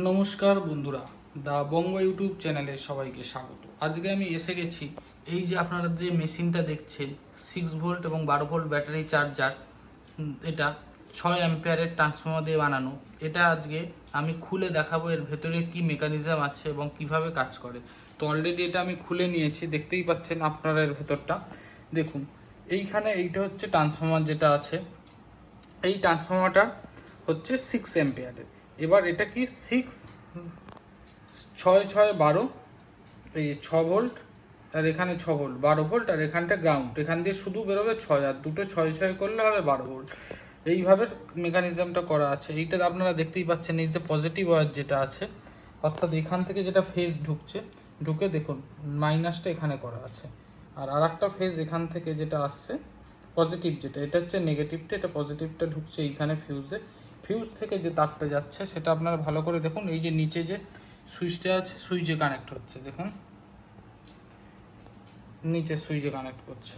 নমস্কার বন্ধুরা, দা বঙ্গ ইউটিউব চ্যানেলে সবাইকে স্বাগত। আজকে আমি এসে গেছি এই যে আপনারা যে মেশিনটা দেখছেন 6 ভোল্ট এবং 12 ভোল্ট ব্যাটারি চার্জার, এটা 6 অ্যাম্পিয়ারের ট্রান্সফর্মার দিয়ে বানানো। এটা আজকে আমি খুলে দেখাবো এর ভেতরে কি মেকানিজম আছে এবং কিভাবে কাজ করে। তো অলরেডি এটা আমি খুলে নিয়েছি, দেখতেই পাচ্ছেন আপনারা এর ভেতরটা দেখুন। এইটা হচ্ছে ট্রান্সফর্মার যেটা আছে, এই ট্রান্সফর্মারটা হচ্ছে 6 অ্যাম্পিয়ারের। এবার এটা কি 6 6 12, এই 6 ভোল্ট, আর এখানে 6 ভোল্ট, 12 ভোল্ট, আর এখানটা গ্রাউন্ড। এখান দিয়ে শুধু বেরোবে 6, আর দুটো 6 6 করলে হবে 12 ভোল্ট। এইভাবে মেকানিজমটা করা আছে। এইটা আপনারা দেখতেই পাচ্ছেন, এই যে পজিটিভ ওয়্যার যেটা আছে, অর্থাৎ এখান থেকে যেটা ফেজ ঢুকছে, ঢুকে দেখুন মাইনাসটা এখানে করা আছে, আর আরেকটা ফেজ এখান থেকে যেটা আসছে পজিটিভ, যেটা এটা হচ্ছে নেগেটিভটা, এটা পজিটিভটা ঢুকছে এইখানে ফিউজে। ফিউজ থেকে যে তারটা যাচ্ছে সেটা আপনারা ভালো করে দেখুন। এই যে নিচে যে সুইচটা আছে, সুইচে কানেক্ট হচ্ছে, দেখুন নিচে সুইচে কানেক্ট করছে,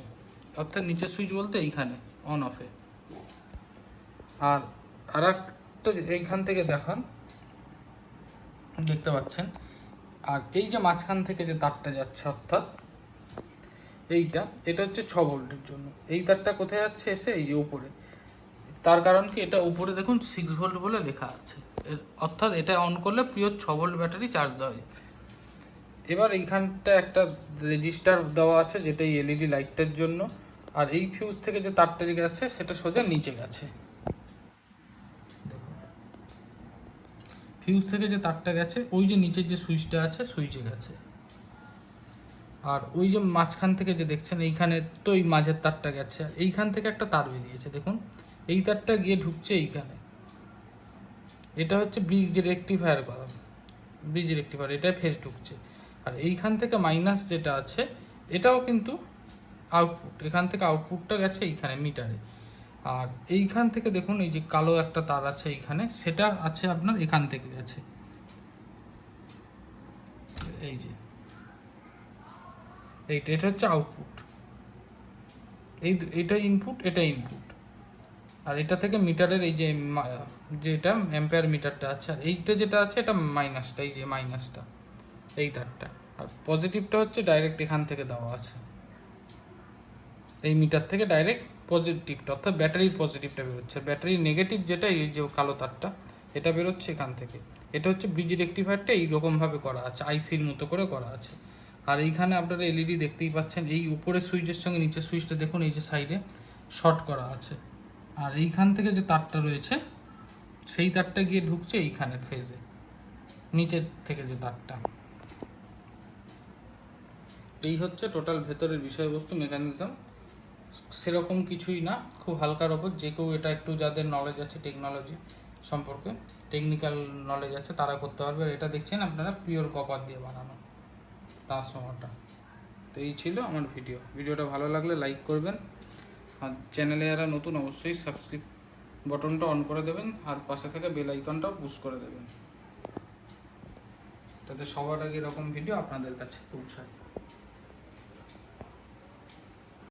অর্থাৎ নিচের সুইচ বলতে এইখানে অন অফে। আর আরেকটা এইখান থেকে দেখান, দেখতে পাচ্ছেন। আর এই যে মাঝখান থেকে যে তারটা যাচ্ছে, অর্থাৎ এটা হচ্ছে 6 ভোল্টের জন্য। এই তারটা কোথায় যাচ্ছে? এসে এই যে উপরে। তার কারণ কি, এটা উপরে দেখুন 6 ভোল্ট বলে লেখা আছে, অর্থাৎ এটা অন করলে পিওর 6 ভোল্ট ব্যাটারি চার্জ দেওয়া যায়। এবার এইখানটা একটা রেজিস্টার দেওয়া আছে, যেটা এই এলইডি লাইটটার জন্য। আর এই ফিউজ থেকে যে তারটা যে গেছে সেটা সোজা নিচে গেছে। ফিউজ থেকে যে তারটা গেছে, ওই যে নিচের যে সুইচটা আছে, সুইচে গেছে। আর ওই যে মাঝখান থেকে যে দেখছেন এইখানে, তো এই মাঝের তারটা গেছে, এইখান থেকে একটা তার বেরিয়েছে দেখুন, এই তারটা গিয়ে ঢুকছে এইখানে। এটা হচ্ছে ব্রিজ রেকটিফায়ার করা, ব্রিজ রেকটিফায়ার, এটা ফেজ ঢুকছে। আর এইখান থেকে মাইনাস যেটা আছে, এটাও কিন্তু আউটপুট, এখান থেকে আউটপুটটা গেছে এইখানে মিটারে। আর এইখান থেকে দেখুন এই যে কালো একটা তার আছে এইখানে, সেটা আছে আপনার এখান থেকে গেছে, এই যে এটা হচ্ছে আউটপুট, এটা ইনপুট, এটা ইনপুট। আর এটা থেকে মিটারের এই যে যেটা অ্যাম্পিয়ার মিটারটা আছে, আর এইটা যেটা আছে এটা মাইনাসটা, এই যে মাইনাসটা এই তারটা। আর পজিটিভটা হচ্ছে ডাইরেক্ট এখান থেকে দেওয়া আছে, এই মিটার থেকে ডাইরেক্ট পজিটিভটা, অর্থাৎ ব্যাটারির পজিটিভটা বেরোচ্ছে। ব্যাটারির নেগেটিভ যেটা, এই যে কালো তারটা, এটা বেরোচ্ছে এখান থেকে। এটা হচ্ছে ব্রিজ রেকটিফায়ারটা এইরকমভাবে করা আছে, আইসির মতো করে করা আছে। আর এইখানে আপনারা এলইডি দেখতেই পাচ্ছেন, এই উপরের সুইচের সঙ্গে নিচের সুইচটা দেখুন, এই যে সাইডে শর্ট করা আছে। আর এইখান থেকে যে তারটা রয়েছে, সেই তারটা গিয়ে ঢুকছে এইখানের ফেজে, নিচের থেকে যে তারটা। এই হচ্ছে টোটাল ভেতরের বিষয়বস্তু, মেকানিজম। সেরকম কিছুই না, খুব হালকার ওপর। যে কেউ এটা একটু, যাদের নলেজ আছে টেকনোলজি সম্পর্কে, টেকনিক্যাল নলেজ আছে, তারা করতে পারবে। আর এটা দেখছেন আপনারা পিওর কপার দিয়ে বানানো ট্রান্সফর্মারটা। তো এই ছিল আমার ভিডিওটা ভালো লাগলে লাইক করবেন, আর চ্যানেলে যারা নতুন অবশ্যই সাবস্ক্রাইব বটনটা অন করে দেবেন, আর পাশে থেকে বেল আইকনটাও পুশ করে দেবেন, তাতে সবার আগে এরকম ভিডিও আপনাদের কাছে পৌঁছায়।